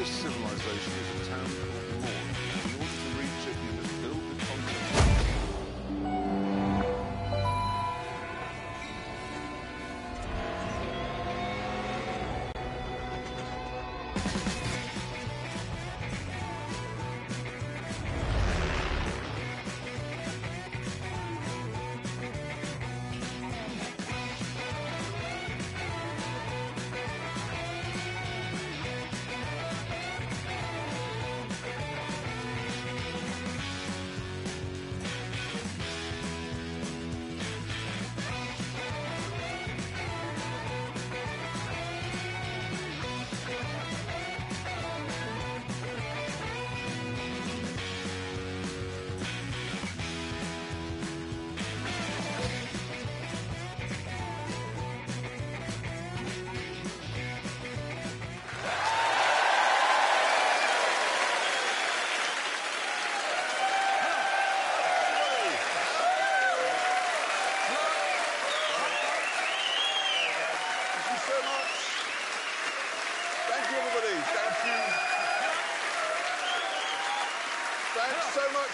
oldest civilization is a town called Morn. In order to reach it, you must build the continent.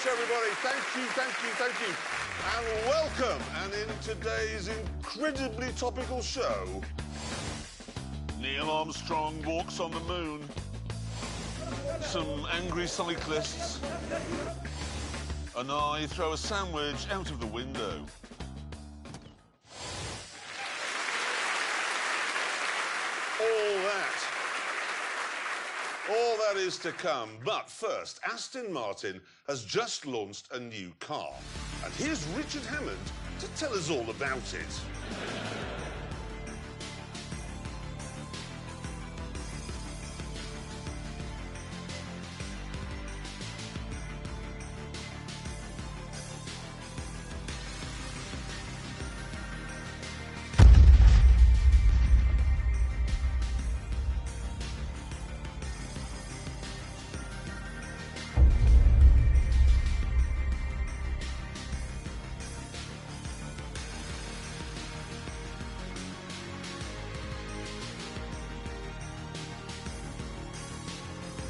Everybody, thank you, and welcome. And in today's incredibly topical show, Neil Armstrong walks on the moon, some angry cyclists, and I throw a sandwich out of the window. All that is to come. But first, Aston Martin has just launched a new car. And here's Richard Hammond to tell us all about it.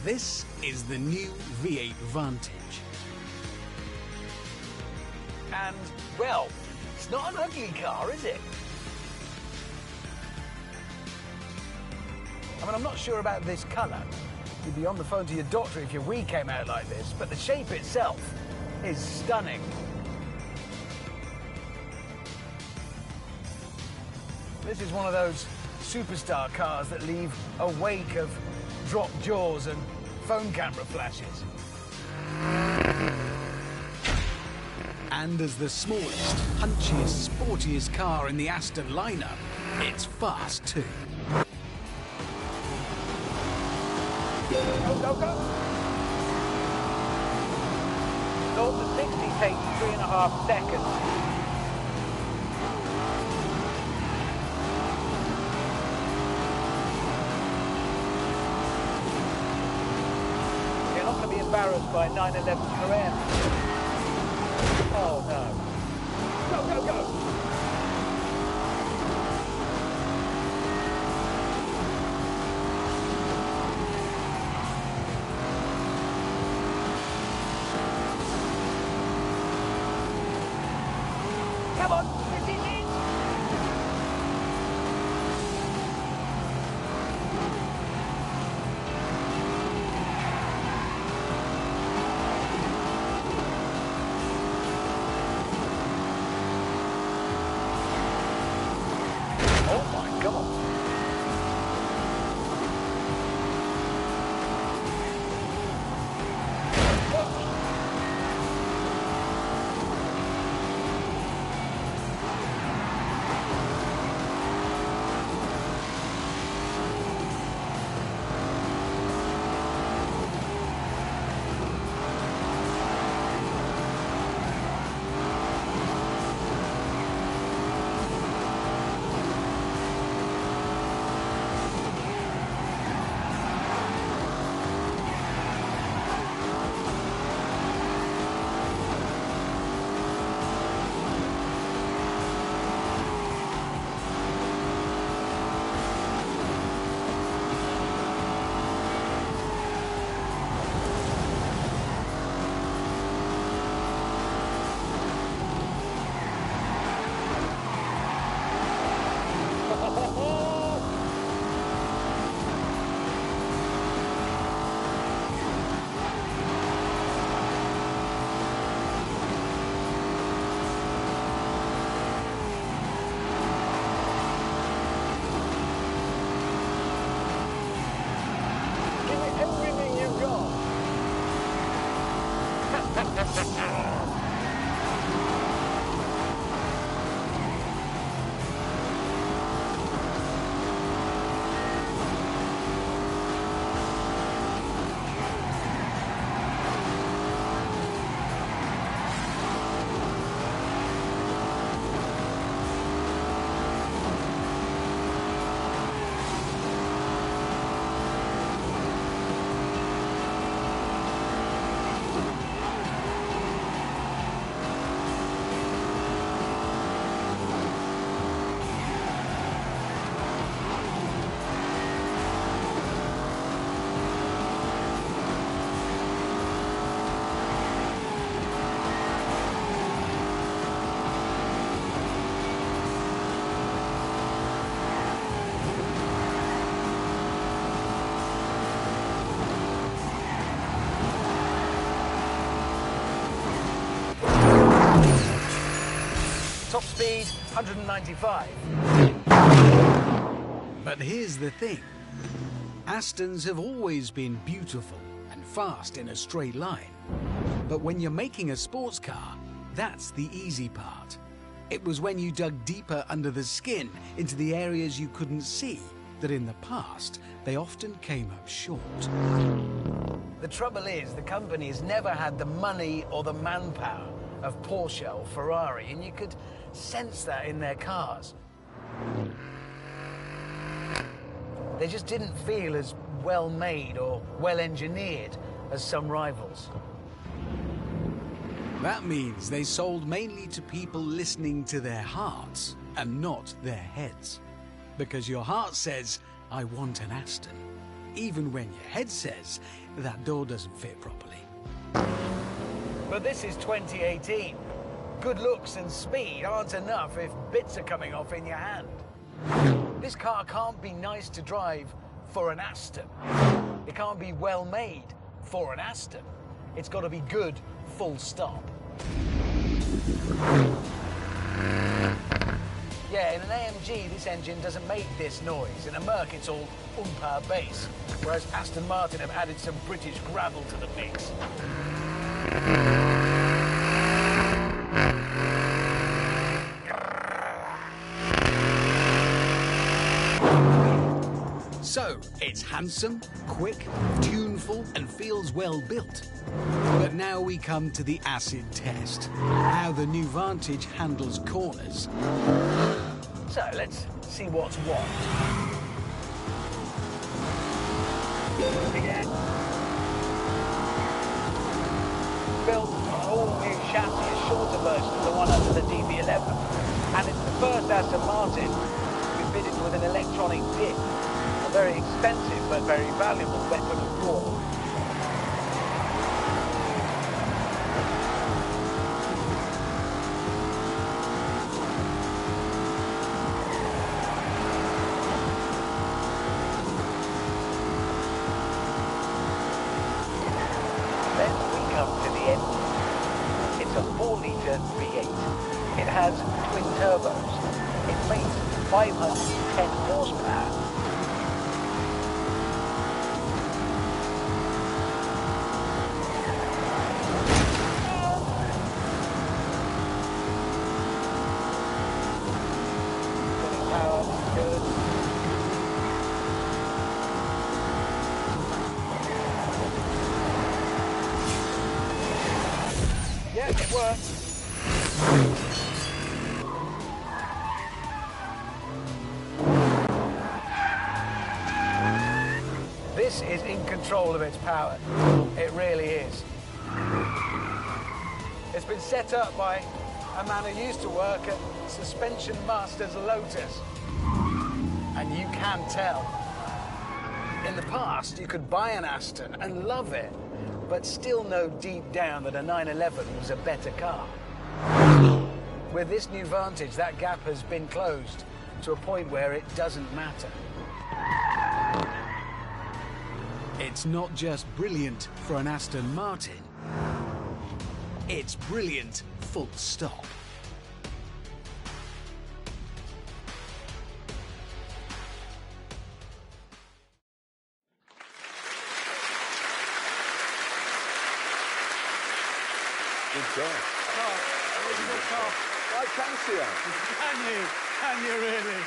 This is the new V8 Vantage. And, well, it's not an ugly car, is it? I mean, I'm not sure about this colour. You'd be on the phone to your doctor if your wee came out like this, but the shape itself is stunning. This is one of those superstar cars that leave a wake of dropped jaws and phone camera flashes. And as the smallest, punchiest, sportiest car in the Aston lineup, it's fast too. Go, go, go! 0 to 60 takes 3.5 seconds. Embarrassed by 911 Carrera. Oh no. Go, go, go! Come on, this is it! Top speed, 195. But here's the thing. Astons have always been beautiful and fast in a straight line. But when you're making a sports car, that's the easy part. It was when you dug deeper under the skin into the areas you couldn't see that in the past they often came up short. The trouble is, the company's never had the money or the manpower of Porsche or Ferrari, and you could sense that in their cars. They just didn't feel as well made or well engineered as some rivals. That means they sold mainly to people listening to their hearts and not their heads. Because your heart says, I want an Aston, even when your head says, that door doesn't fit properly. But this is 2018. Good looks and speed aren't enough if bits are coming off in your hand. This car can't be nice to drive for an Aston. It can't be well made for an Aston. It's got to be good, full stop. Yeah, in an AMG, this engine doesn't make this noise. In a Merc, it's all power bass, whereas Aston Martin have added some British gravel to the mix. So, it's handsome, quick, tuneful, and feels well built. But now we come to the acid test. How the new Vantage handles corners. So, let's see what's what. Again. Built on an all-new chassis, a shorter version of the one under the DB11. And it's the first Aston Martin to be fitted with an electronic diff. A very expensive but very valuable weapon of war. Then we come to the engine. It's a 4-litre V8. It has twin turbos. It makes 510 horsepower. Yeah, it works. This is in control of its power. It really is. It's been set up by a man who used to work at Suspension Masters Lotus. And you can tell. In the past, you could buy an Aston and love it, but still know deep down that a 911 was a better car. With this new Vantage, that gap has been closed to a point where it doesn't matter. It's not just brilliant for an Aston Martin, it's brilliant full stop. car. I can see her. Can you really?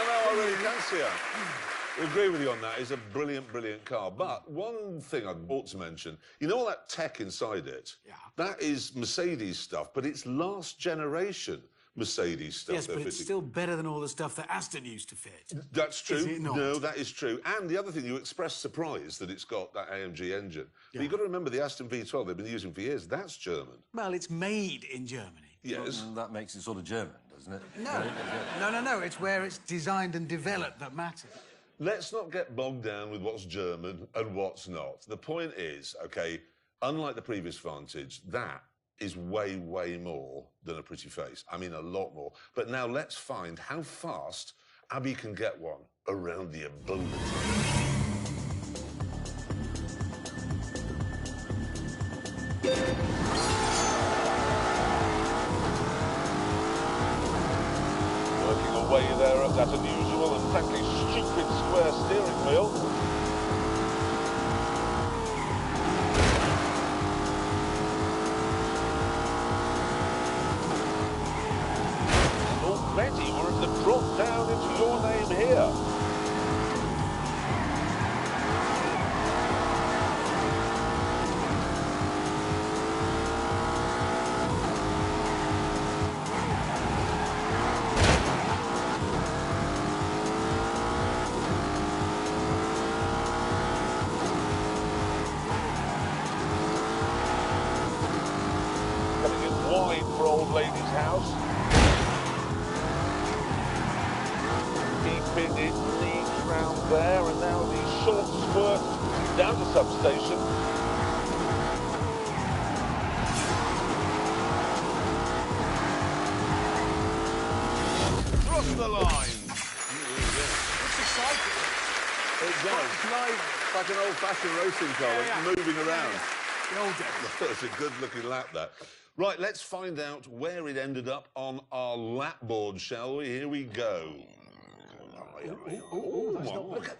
I really can see her. I agree with you on that. It's a brilliant, brilliant car. But one thing I ought to mention, you know all that tech inside it? Yeah. That is Mercedes stuff, but it's last generation Mercedes stuff. Yes, but it's fitting. still better than all the stuff that Aston used to fit. That's true. Is it not? No, that is true. And the other thing, you expressed surprise that it's got that AMG engine. Yeah. But you've got to remember the Aston V12 they've been using for years. That's German. Well, it's made in Germany. Yes. Well, that makes it sort of German, doesn't it? No. It's where it's designed and developed that matters. Let's not get bogged down with what's German and what's not. The point is, OK, unlike the previous Vantage, that is way, way more than a pretty face. I mean, a lot more. But now let's find how fast Abby can get one around the ability. Working away there at that unusual and frankly stupid square steering wheel. Already we're at the drop down into your name here. Coming in wide for old lady's house. Keeping it neat round there, and now the short squirt down to substation. Cross the line. It's exciting. It does. It's like an old-fashioned racing car, moving around. The old days. It's a good-looking lap, that. Right, let's find out where it ended up on our lap board, shall we? Here we go. Look at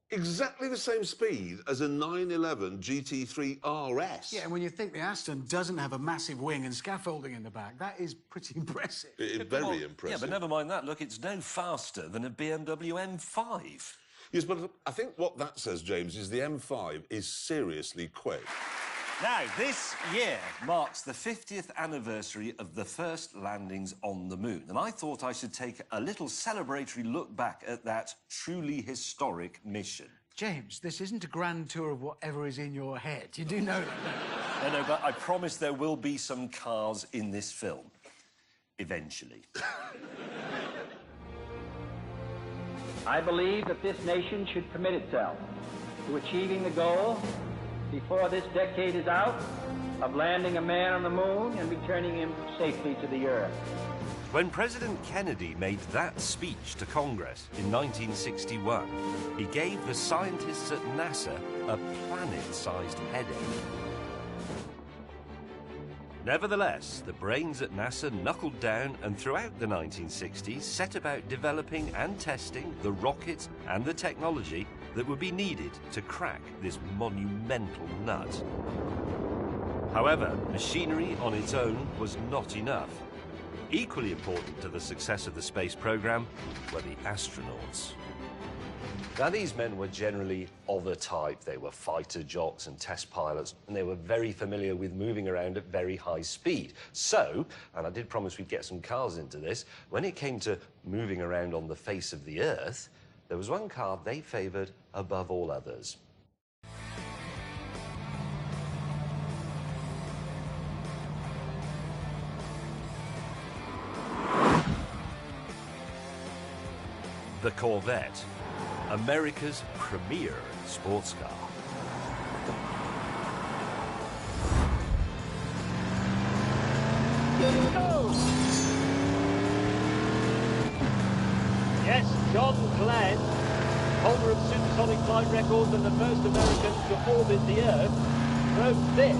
exactly the same speed as a 911 GT3 RS. Yeah, and when you think the Aston doesn't have a massive wing and scaffolding in the back, that is pretty impressive. It is very impressive. Yeah, but never mind that. Look, it's no faster than a BMW M5. Yes, but I think what that says, James, is the M5 is seriously quick. Now, this year marks the 50th anniversary of the first landings on the moon, and I thought I should take a little celebratory look back at that truly historic mission. James, this isn't a grand tour of whatever is in your head. You do know that. No, but I promise there will be some cars in this film. Eventually. I believe that this nation should commit itself to achieving the goal, before this decade is out, of landing a man on the moon and returning him safely to the Earth. When President Kennedy made that speech to Congress in 1961, he gave the scientists at NASA a planet-sized headache. Nevertheless, the brains at NASA knuckled down and throughout the 1960s set about developing and testing the rockets and the technology that would be needed to crack this monumental nut. However, machinery on its own was not enough. Equally important to the success of the space program were the astronauts. Now, these men were generally of a type. They were fighter jocks and test pilots, and they were very familiar with moving around at very high speed. So, and I did promise we'd get some cars into this, when it came to moving around on the face of the Earth, there was one car they favoured above all others. The Corvette, America's premier sports car. Yes, John Glenn, holder of supersonic flight records and the first American to orbit the Earth, wrote this.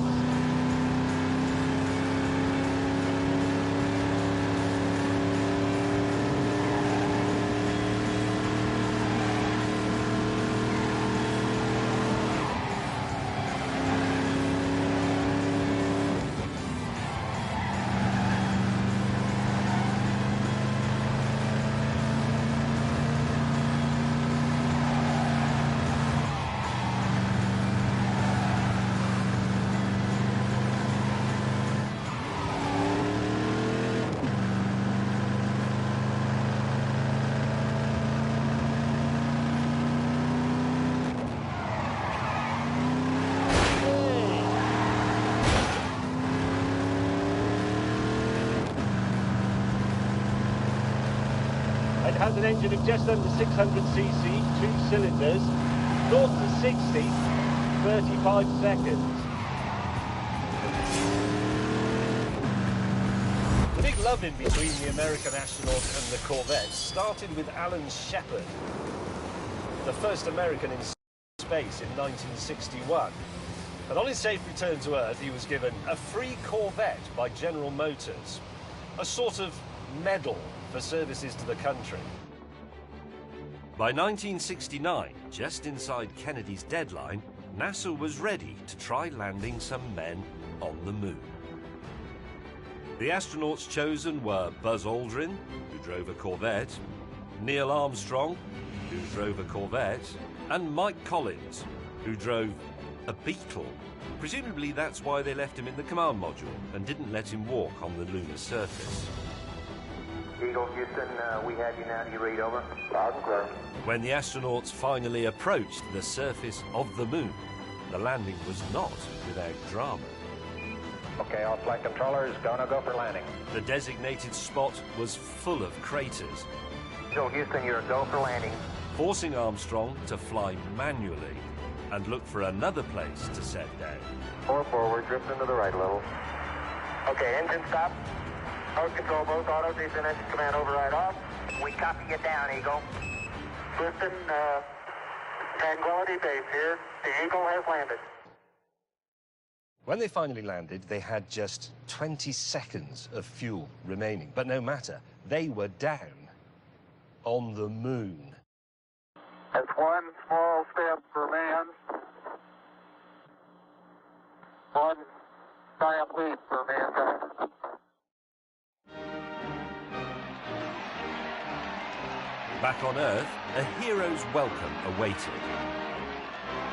has an engine of just under 600cc, 2 cylinders, 0 to 60, 35 seconds. The big love-in between the American astronaut and the Corvette started with Alan Shepard, the first American in space in 1961. And on his safe return to Earth, he was given a free Corvette by General Motors, a sort of medal for services to the country. By 1969, just inside Kennedy's deadline, NASA was ready to try landing some men on the moon. The astronauts chosen were Buzz Aldrin, who drove a Corvette, Neil Armstrong, who drove a Corvette, and Mike Collins, who drove a Beetle. Presumably that's why they left him in the command module and didn't let him walk on the lunar surface. Eagle, Houston, we have you now. Do you read over? Loud and clear. When the astronauts finally approached the surface of the moon, the landing was not without drama. Okay, all flight controllers, go for landing. The designated spot was full of craters, Eagle, Houston, you're a go for landing. forcing Armstrong to fly manually and look for another place to set down. 4 forward, drifting to the right a little. Okay, engine stop. Mode control, both autos, descent engine command override off. We copy you down, Eagle. Houston, Tranquility Base here. The Eagle has landed. When they finally landed, they had just 20 seconds of fuel remaining. But no matter, they were down on the moon. That's one small step for man, one giant leap for mankind. Back on Earth, a hero's welcome awaited.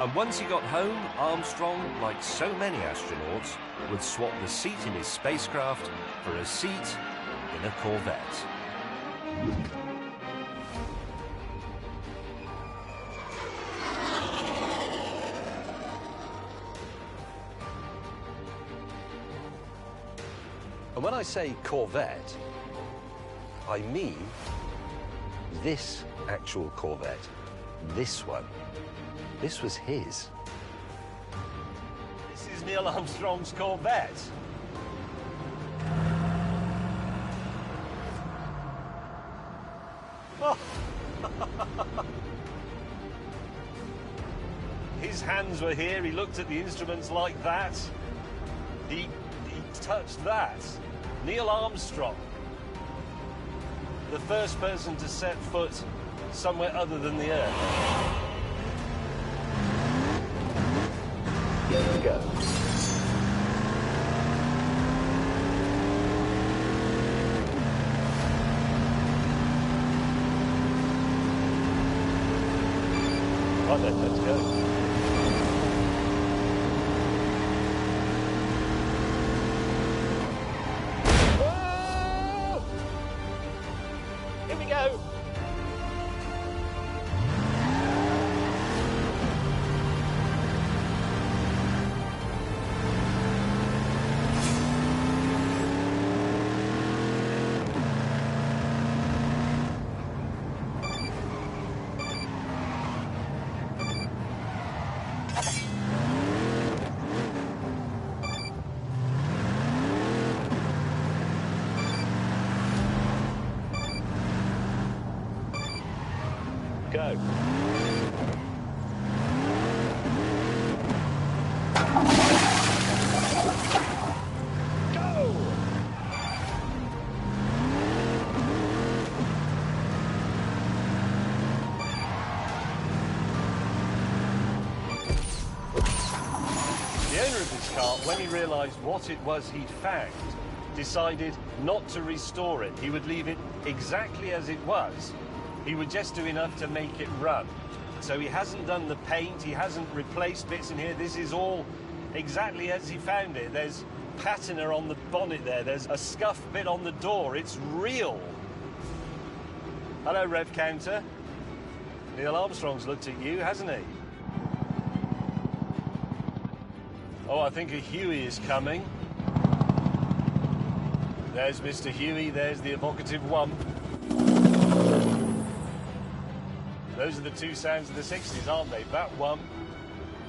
And once he got home, Armstrong, like so many astronauts, would swap the seat in his spacecraft for a seat in a Corvette. And when I say Corvette, I mean this actual Corvette, this one. This was his. This is Neil Armstrong's Corvette. Oh. His hands were here, he looked at the instruments like that. He touched that. Neil Armstrong, the first person to set foot somewhere other than the Earth. Go. Right then, let's go. Whoa! Here we go. Go. Go! The owner of this car, when he realised what it was he'd found, decided not to restore it. He would leave it exactly as it was. He would just do enough to make it run. So he hasn't done the paint, he hasn't replaced bits in here. This is all exactly as he found it. There's patina on the bonnet there. There's a scuffed bit on the door. It's real. Hello, Rev Counter. Neil Armstrong's looked at you, hasn't he? Oh, I think a Huey is coming. There's Mr. Huey, there's the evocative one. Those are the two sounds of the 60s, aren't they? That one,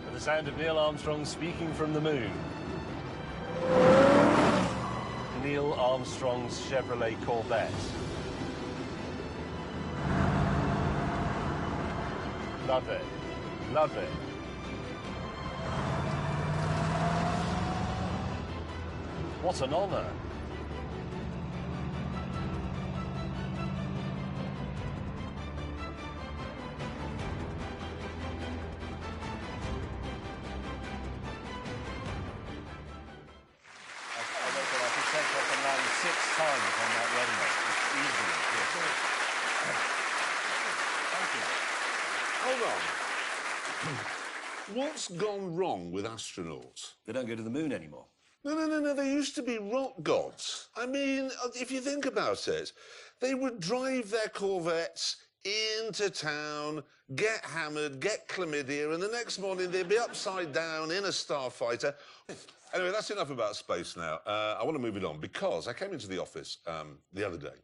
and the sound of Neil Armstrong speaking from the moon. Neil Armstrong's Chevrolet Corvette. Love it. Love it. What an honour. What's gone wrong with astronauts? They don't go to the moon anymore. No. They used to be rock gods. I mean, if you think about it, they would drive their Corvettes into town, get hammered, get chlamydia, and the next morning they'd be upside down in a starfighter. Anyway, that's enough about space now. I want to move it on because I came into the office the other day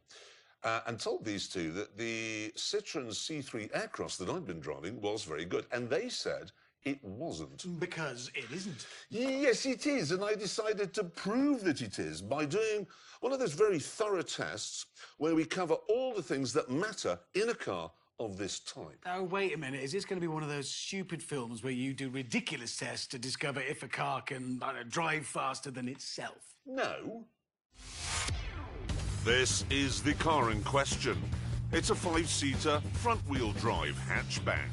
and told these two that the Citroën C3 Aircross that I'd been driving was very good, and they said it wasn't. Because it isn't. Yes, it is, and I decided to prove that it is by doing one of those very thorough tests where we cover all the things that matter in a car of this type. Oh, wait a minute. Is this going to be one of those stupid films where you do ridiculous tests to discover if a car can drive faster than itself? No. This is the car in question. It's a 5-seater, front-wheel drive hatchback.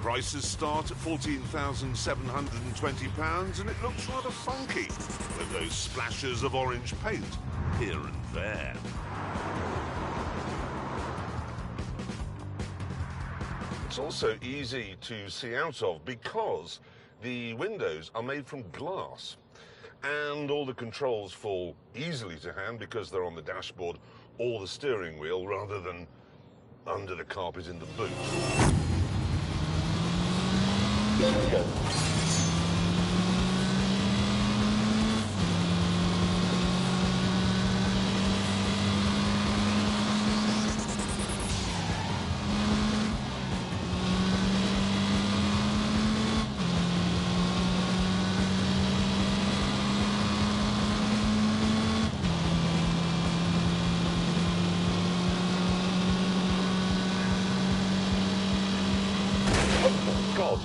Prices start at £14,720 and it looks rather funky, with those splashes of orange paint here and there. It's also easy to see out of because the windows are made from glass and all the controls fall easily to hand because they're on the dashboard or the steering wheel rather than under the carpet in the boot. Go. God.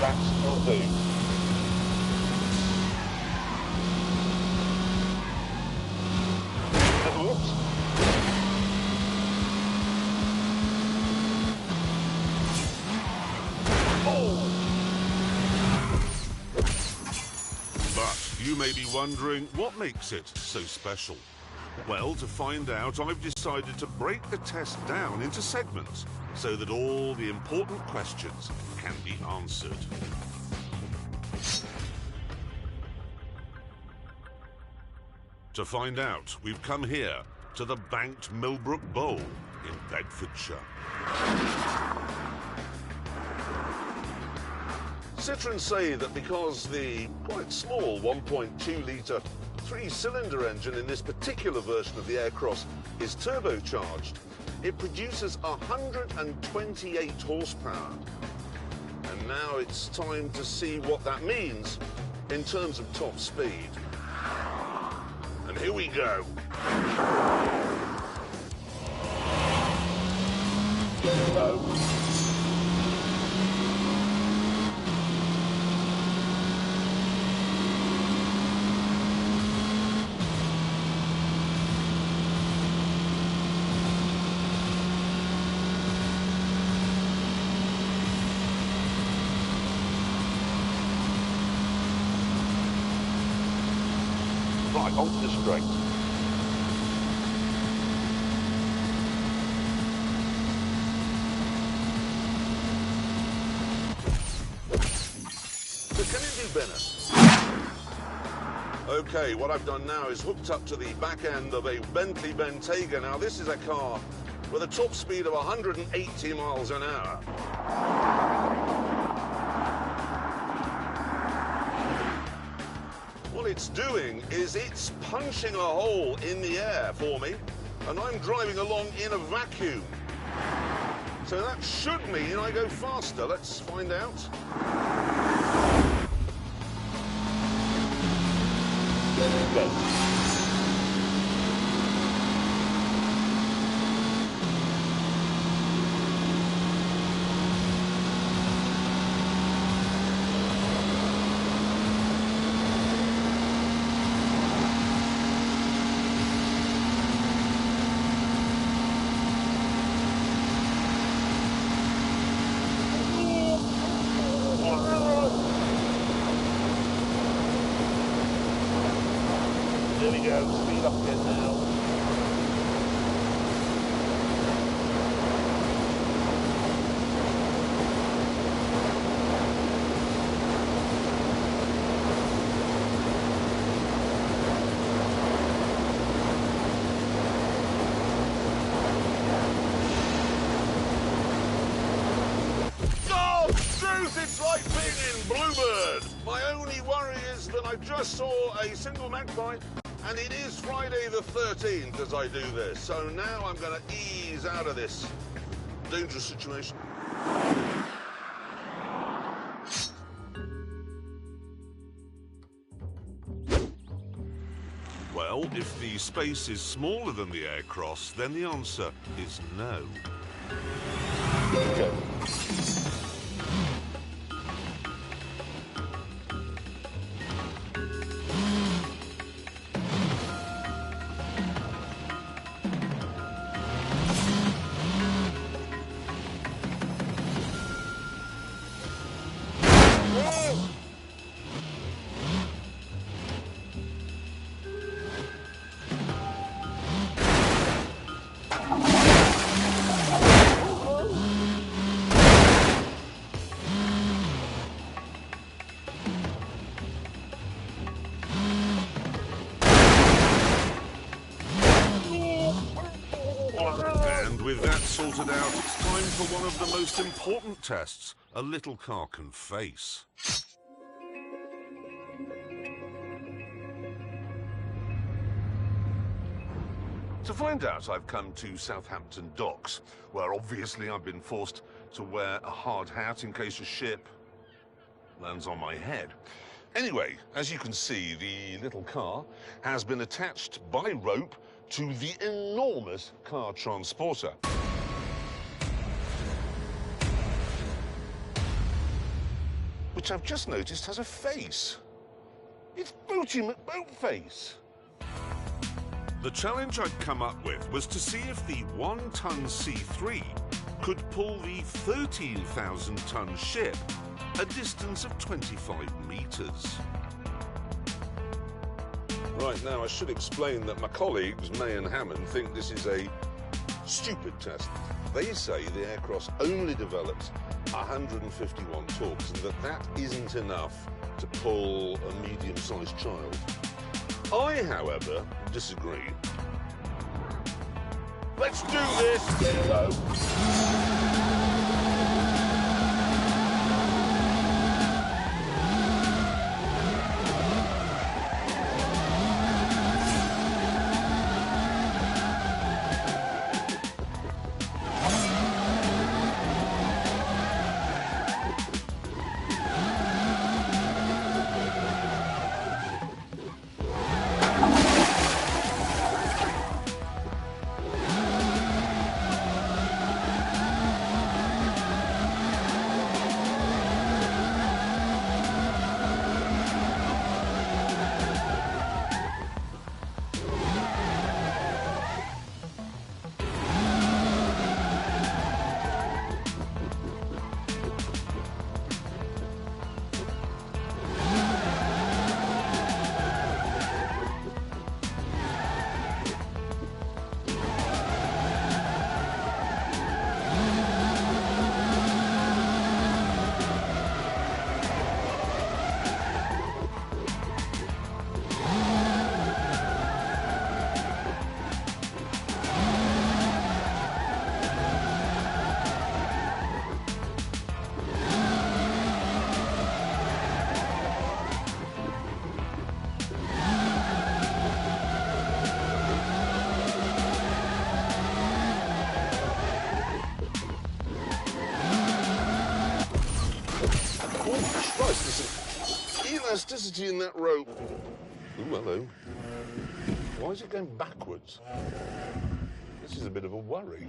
That's not do. Oops. Oh! But you may be wondering what makes it so special. Well, to find out, I've decided to break the test down into segments so that all the important questions can be answered. To find out, we've come here to the banked Millbrook Bowl in Bedfordshire. Citroën say that because the quite small 1.2-litre 3-cylinder engine in this particular version of the Aircross is turbocharged, it produces 128 horsepower. And now it's time to see what that means in terms of top speed. And here we go. Right, onto the straight. So can it do better? Okay, what I've done now is hooked up to the back end of a Bentley Bentayga. Now, this is a car with a top speed of 180 miles an hour. What it's doing is it's punching a hole in the air for me, and I'm driving along in a vacuum. So that should mean I go faster. Let's find out. Go. There we go, speed up again now. Oh, truth, it's like being in Bluebird. My only worry is that I just saw a single magpie. And it is Friday the 13th as I do this, so now I'm going to ease out of this dangerous situation. Well, if the space is smaller than the aircross, then the answer is no. Okay. And with that sorted out, it's time for one of the most important tests a little car can face. To find out, I've come to Southampton Docks, where obviously I've been forced to wear a hard hat in case a ship lands on my head. Anyway, as you can see, the little car has been attached by rope to the enormous car transporter. Which I've just noticed has a face. It's Booty McBoatface. The challenge I'd come up with was to see if the 1-ton C3 could pull the 13,000-ton ship a distance of 25 metres. Right, now I should explain that my colleagues, May and Hammond, think this is a stupid test. They say the aircross only develops 151 torques and that isn't enough to pull a medium-sized child. I, however, disagree. Let's do this! elasticity in that rope. Ooh, hello. Why is it going backwards? This is a bit of a worry.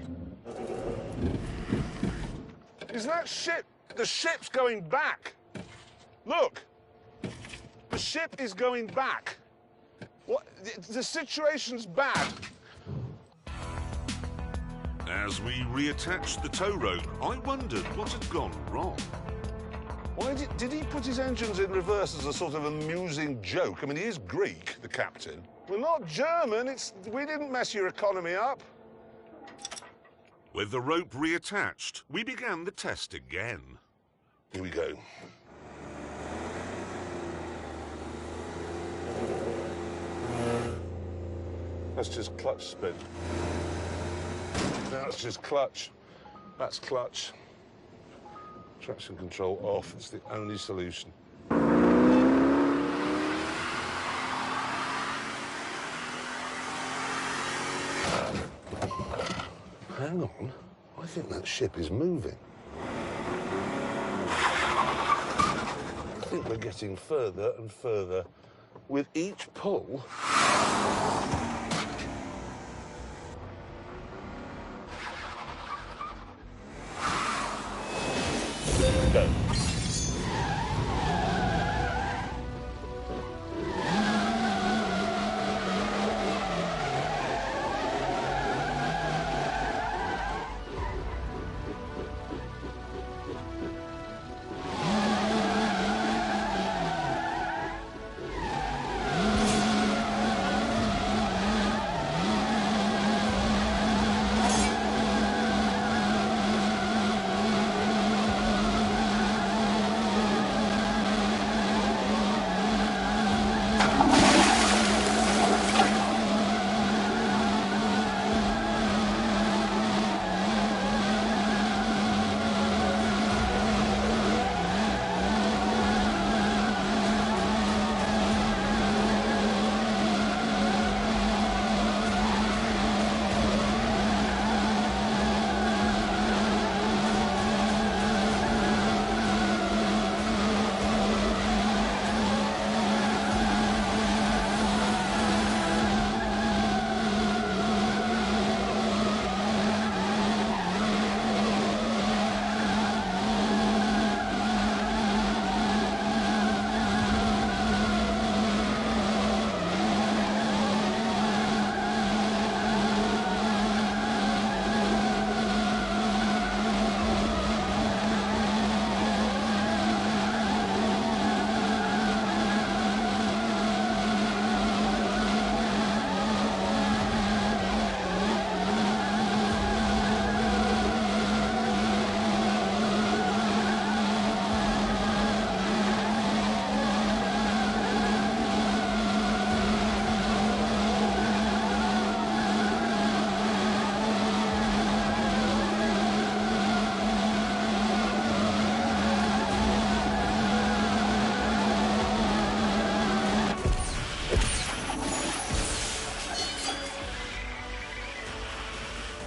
Is that ship? The ship's going back. Look. The ship is going back. What? The situation's bad. As we reattached the tow rope, I wondered what had gone wrong. Why did he put his engines in reverse as a sort of amusing joke? I mean, he is Greek, the captain. We're not German. We didn't mess your economy up. With the rope reattached, we began the test again. Here we go. That's just clutch spin. That's just clutch. That's clutch. Traction control off. It's the only solution. Hang on. I think that ship is moving. I think we're getting further and further with each pull. Go.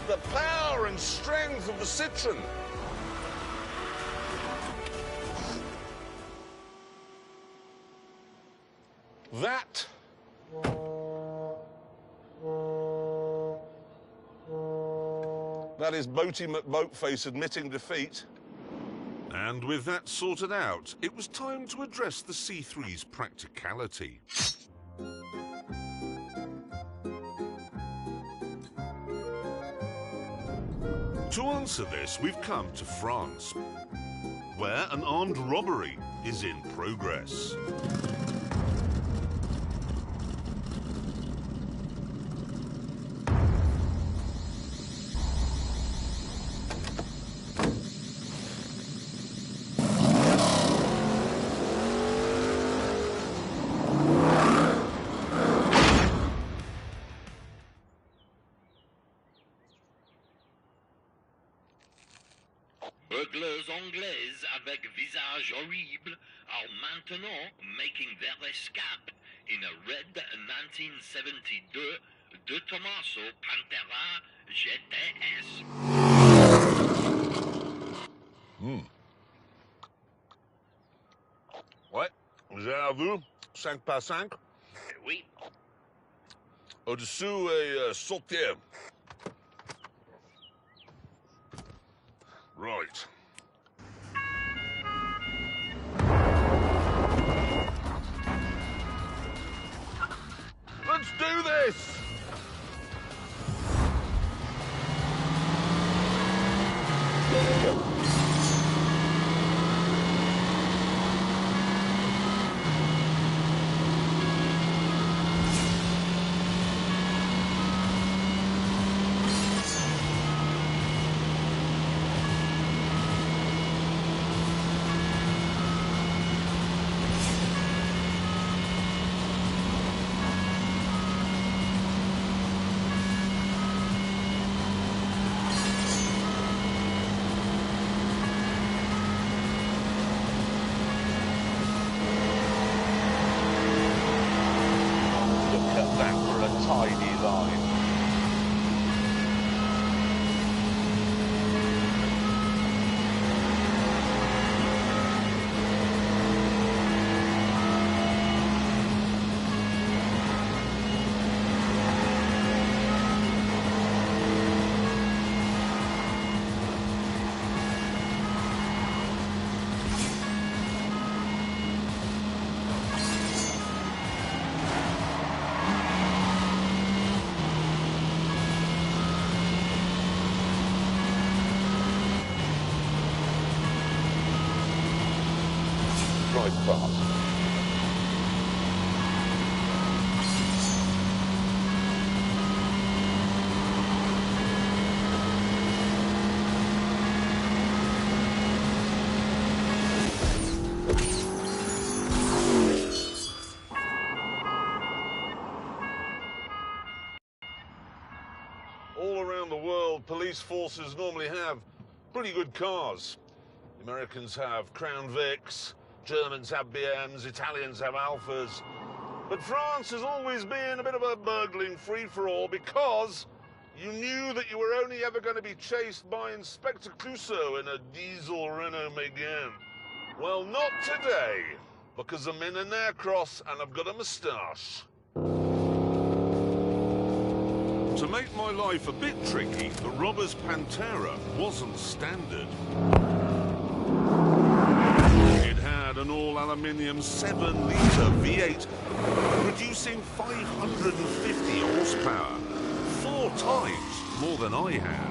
The power and strength of the Citroen. That is Boaty McBoatface admitting defeat. And with that sorted out, it was time to address the C3's practicality. To answer this, we've come to France, where an armed robbery is in progress. Buglers anglaises avec visage horrible are maintenant making their escape in a red 1972 De Tomaso Pantera GTS. J'ai à vous, 5 par 5. Oui. Au-dessous et sautier. Right. Let's do this! Tiny line. Right fast. All around the world, police forces normally have pretty good cars. The Americans have Crown Vics, Germans have BMs, Italians have Alphas. But France has always been a bit of a burgling free-for-all because you knew that you were only ever going to be chased by Inspector Clouseau in a diesel Renault Megane. Well, not today, because I'm in an aircross and I've got a moustache. To make my life a bit tricky, the Robber's Pantera wasn't standard. It had an all-aluminium 7-litre V8, producing 550 horsepower, 4 times more than I had.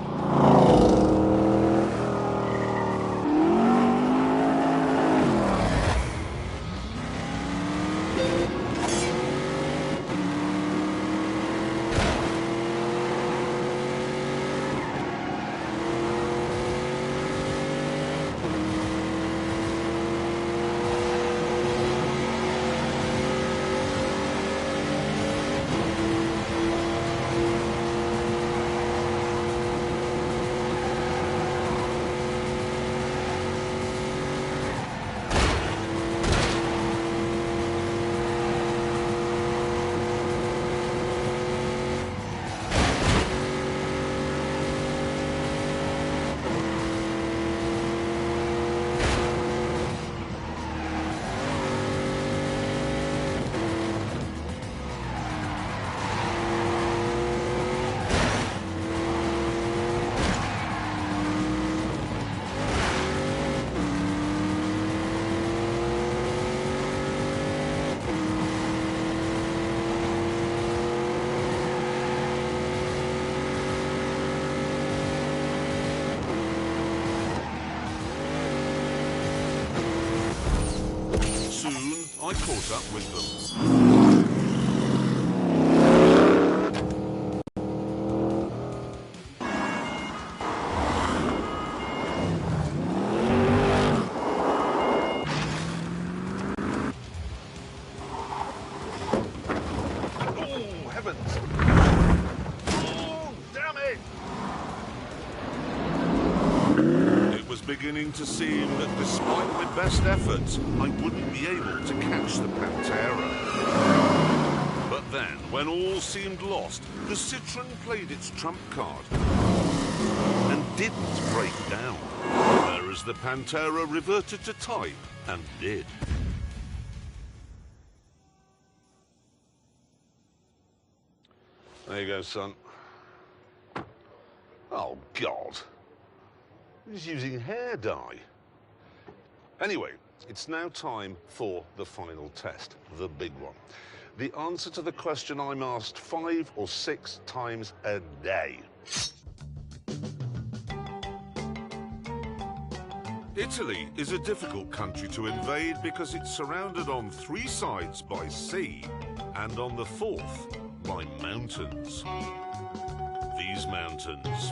I caught up with them. Oh, heavens! Oh, damn it! It was beginning to seem that despite my best efforts, I wouldn't be able to catch the Pantera. But then, when all seemed lost, the Citroën played its trump card and didn't break down, whereas the Pantera reverted to type and did. There you go, son. Oh, God. He's using hair dye. Anyway, it's now time for the final test, the big one. The answer to the question I'm asked 5 or 6 times a day. Italy is a difficult country to invade because it's surrounded on 3 sides by sea and on the 4th by mountains. These mountains,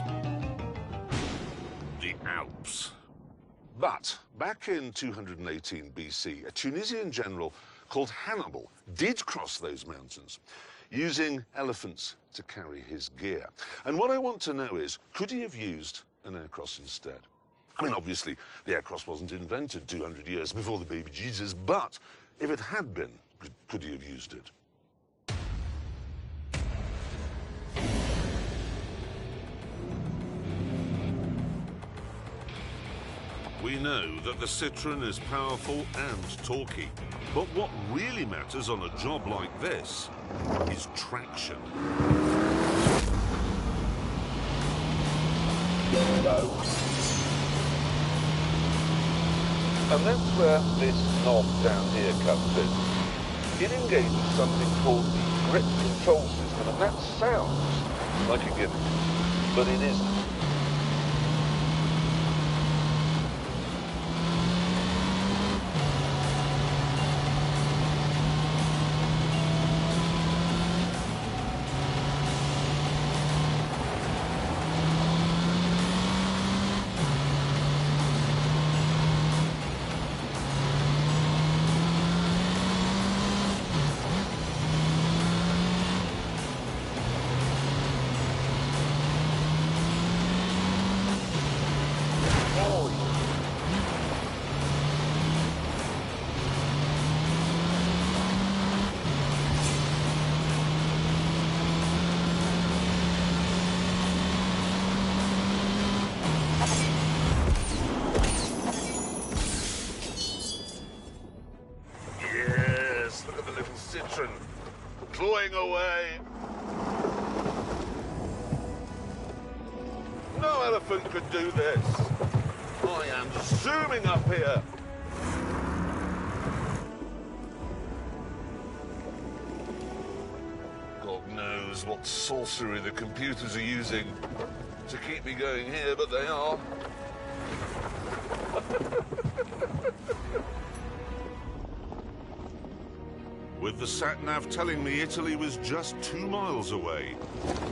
the Alps. But back in 218 BC, a Tunisian general called Hannibal did cross those mountains using elephants to carry his gear. And what I want to know is, could he have used an air cross instead? I mean, obviously, the air cross wasn't invented 200 years before the baby Jesus, but if it had been, could he have used it? We know that the Citroën is powerful and torquey, but what really matters on a job like this is traction. And that's where this knob down here comes in. It engages something called the grip control system, and that sounds like a gimmick, but it isn't. Clawing away. No elephant could do this. I am zooming up here. God knows what sorcery the computers are using to keep me going here, but they are. With the sat-nav telling me Italy was just 2 miles away,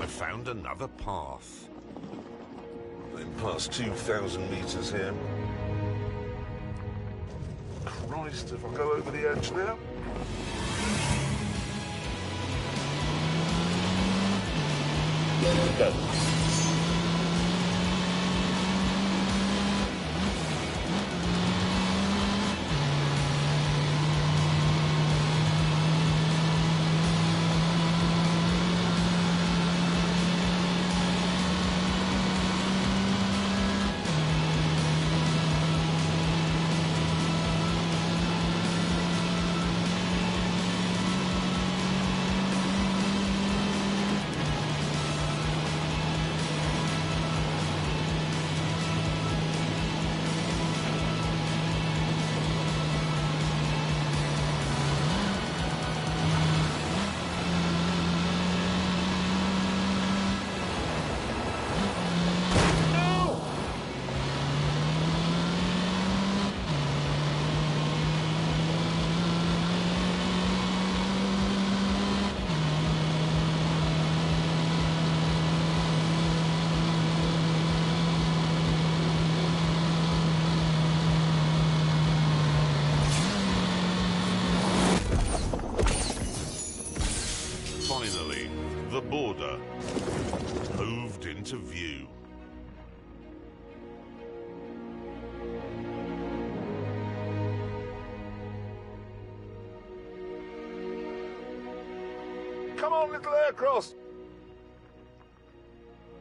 I found another path. I'm past 2,000 meters here. Christ, if I go over the edge now. Go. Finally, the border moved into view. Come on, little aircross.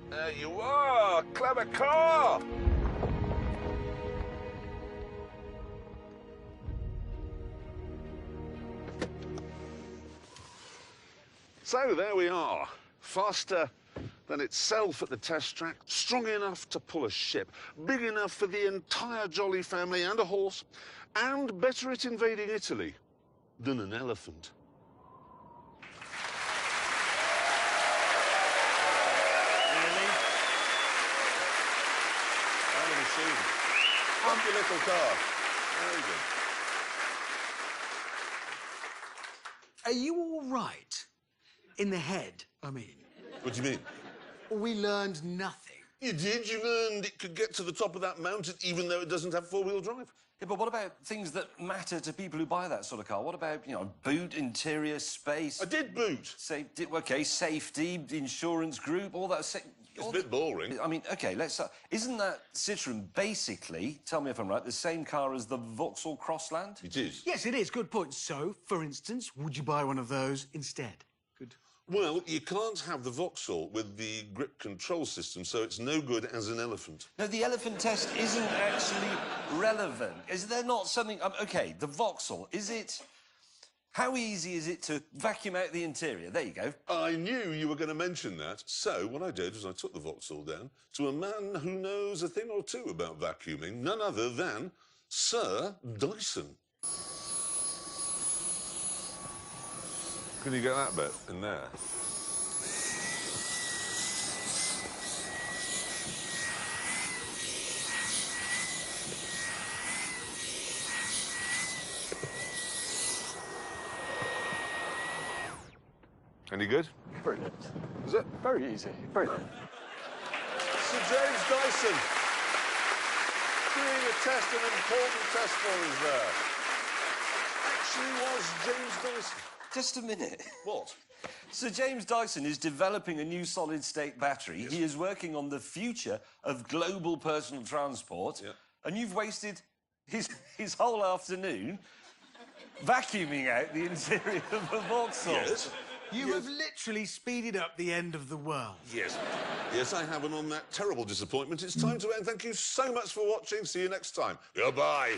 There you are, clever car. So there we are, Faster than itself at the test track, strong enough to pull a ship, big enough for the entire Jolly family and a horse, and better at invading Italy than an elephant. Really? Out of the scene. Lucky little car. Very good. Are you all right? In the head, I mean. What do you mean? We learned nothing. You did. You learned it could get to the top of that mountain even though it doesn't have four-wheel drive. Yeah, but what about things that matter to people who buy that sort of car? What about, you know, boot, interior, space? I did boot. Safety, OK, safety, insurance group, all that... It's a bit boring. I mean, OK, let's... Isn't that Citroën basically, tell me if I'm right, the same car as the Vauxhall Crossland? It is. Yes, it is. Good point. So, for instance, would you buy one of those instead? Good. Well, you can't have the Vauxhall with the grip control system, so it's no good as an elephant. No, the elephant test isn't actually relevant. Is there not something... OK, the Vauxhall, is it... How easy is it to vacuum out the interior? There you go. I knew you were going to mention that. So what I did was I took the Vauxhall down to a man who knows a thing or two about vacuuming, none other than Sir Dyson. Can you get that bit in there? Any good? Brilliant. Is it? Very easy. Brilliant. Sir James Dyson doing a test, an important test for us there. Actually was James Dyson. Just a minute. What? Sir James Dyson is developing a new solid-state battery. Yes. He is working on the future of global personal transport. Yeah. And you've wasted his whole afternoon vacuuming out the interior of a Vauxhall. Yes. You have literally speeded up the end of the world. Yes. Yes, I have, and on that terrible disappointment, it's time to end. Thank you so much for watching. See you next time. Goodbye.